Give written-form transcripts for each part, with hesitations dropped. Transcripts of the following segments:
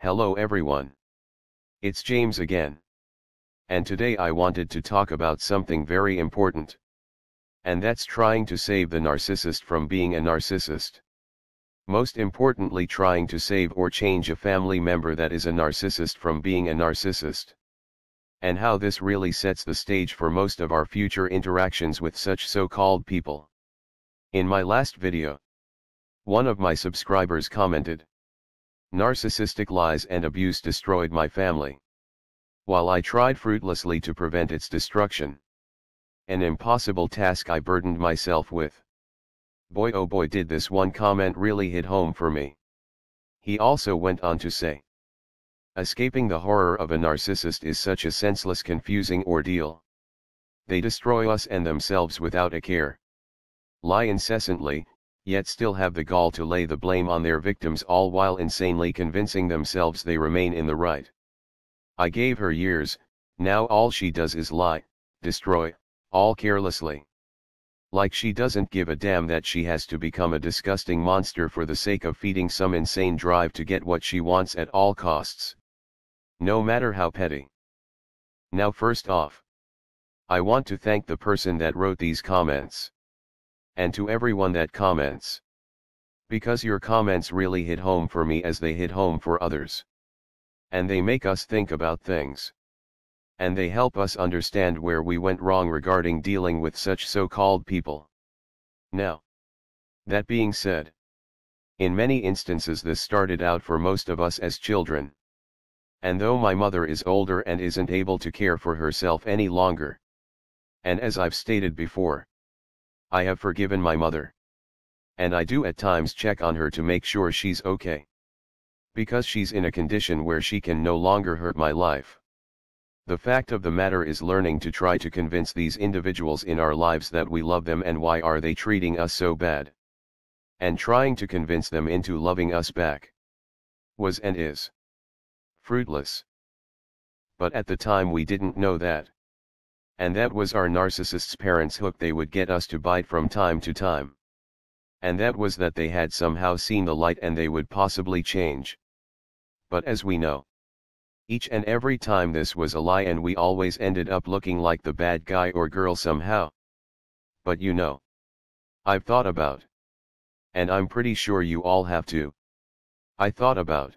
Hello everyone. It's James again. And today I wanted to talk about something very important. And that's trying to save the narcissist from being a narcissist. Most importantly, trying to save or change a family member that is a narcissist from being a narcissist. And how this really sets the stage for most of our future interactions with such so-called people. In my last video, one of my subscribers commented, "Narcissistic lies and abuse destroyed my family. While I tried fruitlessly to prevent its destruction. An impossible task I burdened myself with." Boy oh boy, did this one comment really hit home for me. He also went on to say, "Escaping the horror of a narcissist is such a senseless, confusing ordeal. They destroy us and themselves without a care. Lie incessantly, yet still have the gall to lay the blame on their victims, all while insanely convincing themselves they remain in the right. I gave her years, now all she does is lie, destroy, all carelessly. Like she doesn't give a damn that she has to become a disgusting monster for the sake of feeding some insane drive to get what she wants at all costs. No matter how petty." Now first off, I want to thank the person that wrote these comments. And to everyone that comments. Because your comments really hit home for me as they hit home for others. And they make us think about things. And they help us understand where we went wrong regarding dealing with such so-called people. Now, that being said, in many instances this started out for most of us as children. And though my mother is older and isn't able to care for herself any longer, and as I've stated before, I have forgiven my mother. And I do at times check on her to make sure she's okay. Because she's in a condition where she can no longer hurt my life. The fact of the matter is learning to try to convince these individuals in our lives that we love them and why are they treating us so bad. And trying to convince them into loving us back. Was and is fruitless. But at the time we didn't know that. And that was our narcissist's parents' hook they would get us to bite from time to time. And that was that they had somehow seen the light and they would possibly change. But as we know, each and every time this was a lie and we always ended up looking like the bad guy or girl somehow. But you know, I've thought about, and I'm pretty sure you all have too. I thought about,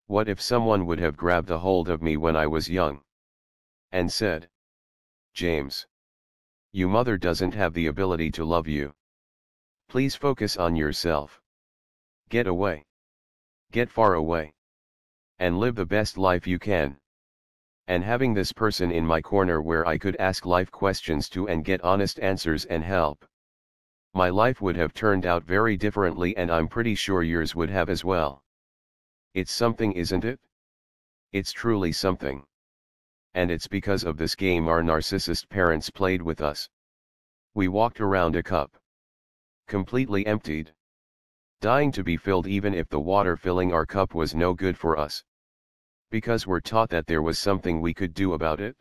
what if someone would have grabbed a hold of me when I was young and said, "James, your mother doesn't have the ability to love you. Please focus on yourself. Get away. Get far away. And live the best life you can." And having this person in my corner where I could ask life questions to and get honest answers and help. My life would have turned out very differently and I'm pretty sure yours would have as well. It's something, isn't it? It's truly something. And it's because of this game our narcissist parents played with us. We walked around a cup. Completely emptied. Dying to be filled even if the water filling our cup was no good for us. Because we're taught that there was something we could do about it.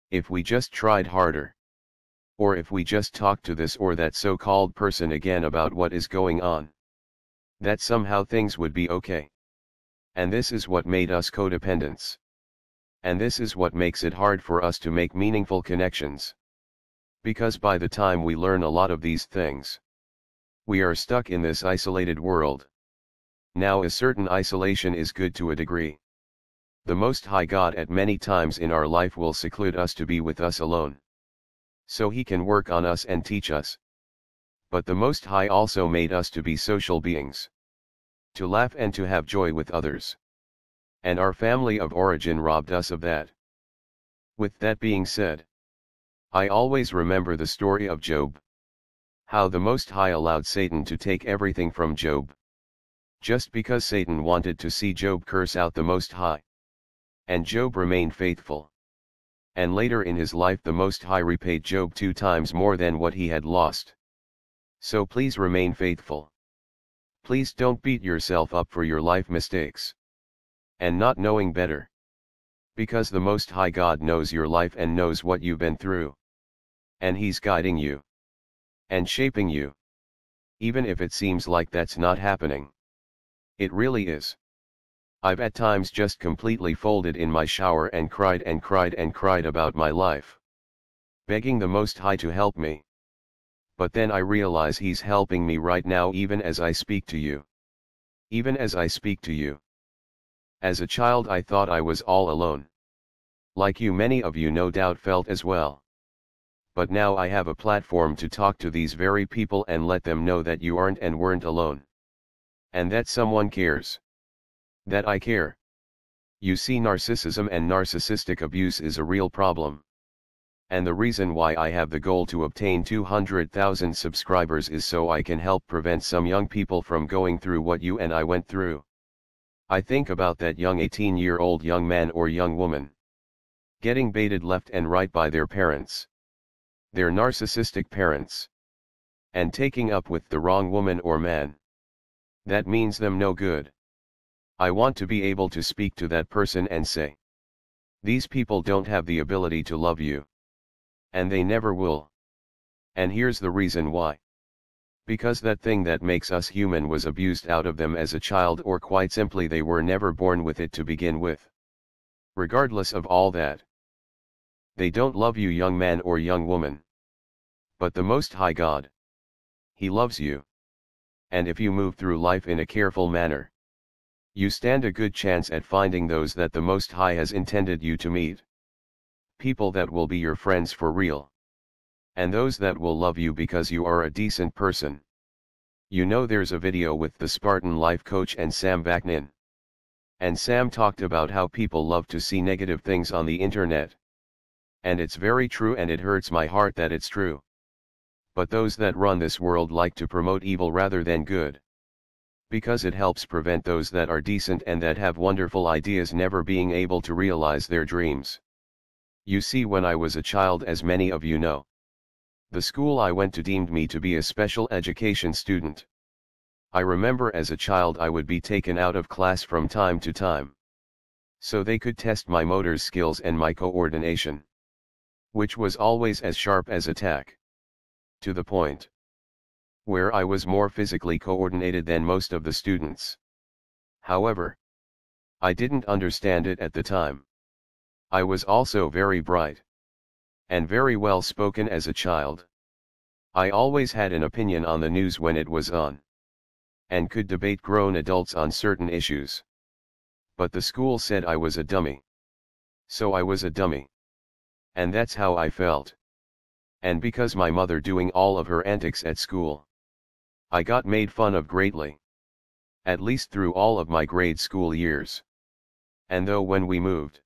If we just tried harder. Or if we just talked to this or that so-called person again about what is going on. That somehow things would be okay. And this is what made us codependents. And this is what makes it hard for us to make meaningful connections. Because by the time we learn a lot of these things, we are stuck in this isolated world. Now a certain isolation is good to a degree. The Most High God at many times in our life will seclude us to be with us alone. So He can work on us and teach us. But the Most High also made us to be social beings. To laugh and to have joy with others. And our family of origin robbed us of that. With that being said, I always remember the story of Job. How the Most High allowed Satan to take everything from Job. Just because Satan wanted to see Job curse out the Most High. And Job remained faithful. And later in his life the Most High repaid Job 2 times more than what he had lost. So please remain faithful. Please don't beat yourself up for your life mistakes. And not knowing better. Because the Most High God knows your life and knows what you've been through. And He's guiding you. And shaping you. Even if it seems like that's not happening. It really is. I've at times just completely folded in my shower and cried and cried and cried about my life, begging the Most High to help me. But then I realize He's helping me right now even as I speak to you. Even as I speak to you. As a child I thought I was all alone. Like you, many of you no doubt felt as well. But now I have a platform to talk to these very people and let them know that you aren't and weren't alone. And that someone cares. That I care. You see, narcissism and narcissistic abuse is a real problem. And the reason why I have the goal to obtain 200,000 subscribers is so I can help prevent some young people from going through what you and I went through. I think about that young 18-year-old young man or young woman, getting baited left and right by their parents. Their narcissistic parents. And taking up with the wrong woman or man. That means them no good. I want to be able to speak to that person and say, these people don't have the ability to love you. And they never will. And here's the reason why. Because that thing that makes us human was abused out of them as a child, or quite simply they were never born with it to begin with. Regardless of all that, they don't love you, young man or young woman. But the Most High God, He loves you. And if you move through life in a careful manner, you stand a good chance at finding those that the Most High has intended you to meet. People that will be your friends for real. And those that will love you because you are a decent person. You know, there's a video with the Spartan life coach and Sam Vaknin. And Sam talked about how people love to see negative things on the internet. And it's very true, and it hurts my heart that it's true. But those that run this world like to promote evil rather than good. Because it helps prevent those that are decent and that have wonderful ideas never being able to realize their dreams. You see, when I was a child, as many of you know, the school I went to deemed me to be a special education student. I remember as a child I would be taken out of class from time to time, so they could test my motor skills and my coordination, which was always as sharp as a tack. To the point where I was more physically coordinated than most of the students. However, I didn't understand it at the time. I was also very bright and very well spoken as a child. I always had an opinion on the news when it was on, and could debate grown adults on certain issues. But the school said I was a dummy. So I was a dummy. And that's how I felt. And because my mother doing all of her antics at school, I got made fun of greatly. At least through all of my grade school years. And though when we moved,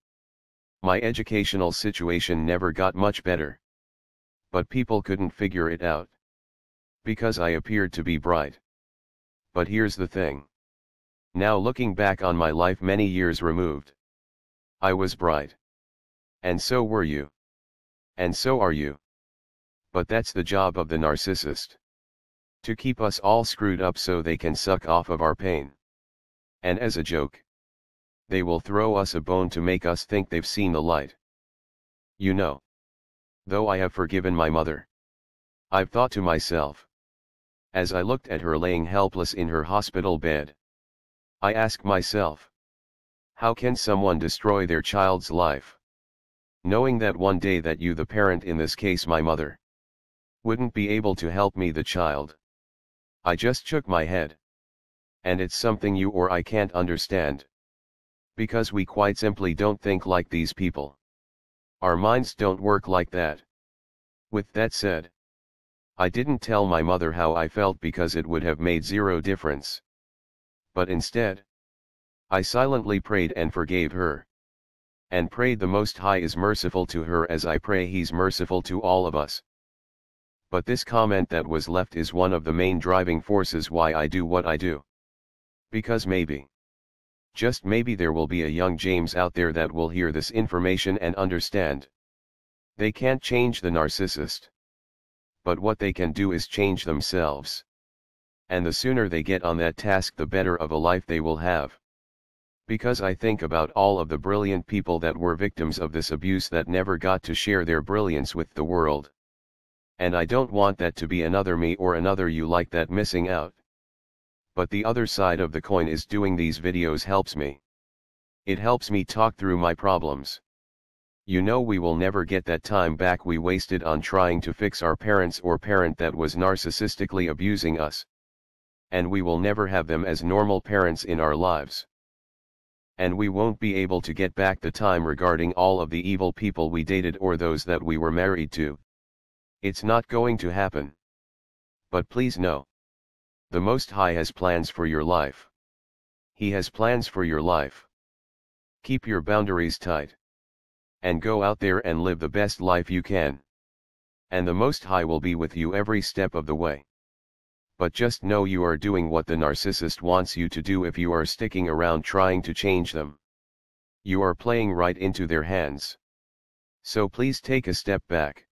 my educational situation never got much better. But people couldn't figure it out. Because I appeared to be bright. But here's the thing. Now looking back on my life many years removed, I was bright. And so were you. And so are you. But that's the job of the narcissist. To keep us all screwed up so they can suck off of our pain. And as a joke, they will throw us a bone to make us think they've seen the light. You know, though I have forgiven my mother, I've thought to myself, as I looked at her laying helpless in her hospital bed, I ask myself, how can someone destroy their child's life, knowing that one day that you, the parent, in this case my mother, wouldn't be able to help me, the child? I just shook my head. And it's something you or I can't understand. Because we quite simply don't think like these people. Our minds don't work like that. With that said, I didn't tell my mother how I felt because it would have made zero difference. But instead, I silently prayed and forgave her. And prayed the Most High is merciful to her as I pray He's merciful to all of us. But this comment that was left is one of the main driving forces why I do what I do. Because maybe, just maybe, there will be a young James out there that will hear this information and understand. They can't change the narcissist. But what they can do is change themselves. And the sooner they get on that task, the better of a life they will have. Because I think about all of the brilliant people that were victims of this abuse that never got to share their brilliance with the world. And I don't want that to be another me or another you like that missing out. But the other side of the coin is doing these videos helps me. It helps me talk through my problems. You know, we will never get that time back we wasted on trying to fix our parents or parent that was narcissistically abusing us. And we will never have them as normal parents in our lives. And we won't be able to get back the time regarding all of the evil people we dated or those that we were married to. It's not going to happen. But please know, the Most High has plans for your life. He has plans for your life. Keep your boundaries tight. And go out there and live the best life you can. And the Most High will be with you every step of the way. But just know you are doing what the narcissist wants you to do if you are sticking around trying to change them. You are playing right into their hands. So please take a step back.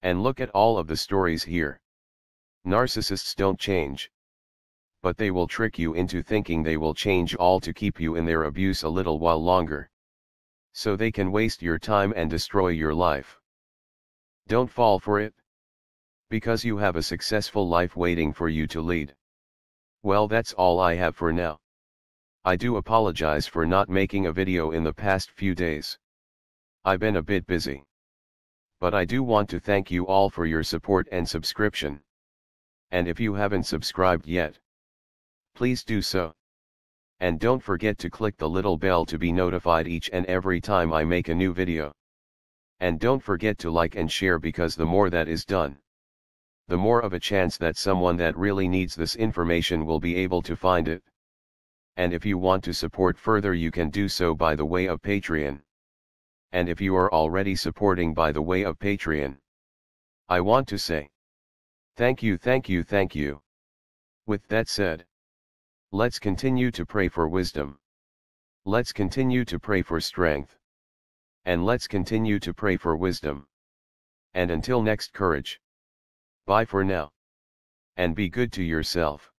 And look at all of the stories here. Narcissists don't change. But they will trick you into thinking they will change all to keep you in their abuse a little while longer. So they can waste your time and destroy your life. Don't fall for it. Because you have a successful life waiting for you to lead. Well, that's all I have for now. I do apologize for not making a video in the past few days. I've been a bit busy. But I do want to thank you all for your support and subscription. And if you haven't subscribed yet, please do so. And don't forget to click the little bell to be notified each and every time I make a new video. And don't forget to like and share, because the more that is done, the more of a chance that someone that really needs this information will be able to find it. And if you want to support further, you can do so by the way of Patreon. And if you are already supporting by the way of Patreon, I want to say thank you, thank you, thank you. With that said, let's continue to pray for wisdom. Let's continue to pray for strength. And let's continue to pray for wisdom. And until next, courage. Bye for now. And be good to yourself.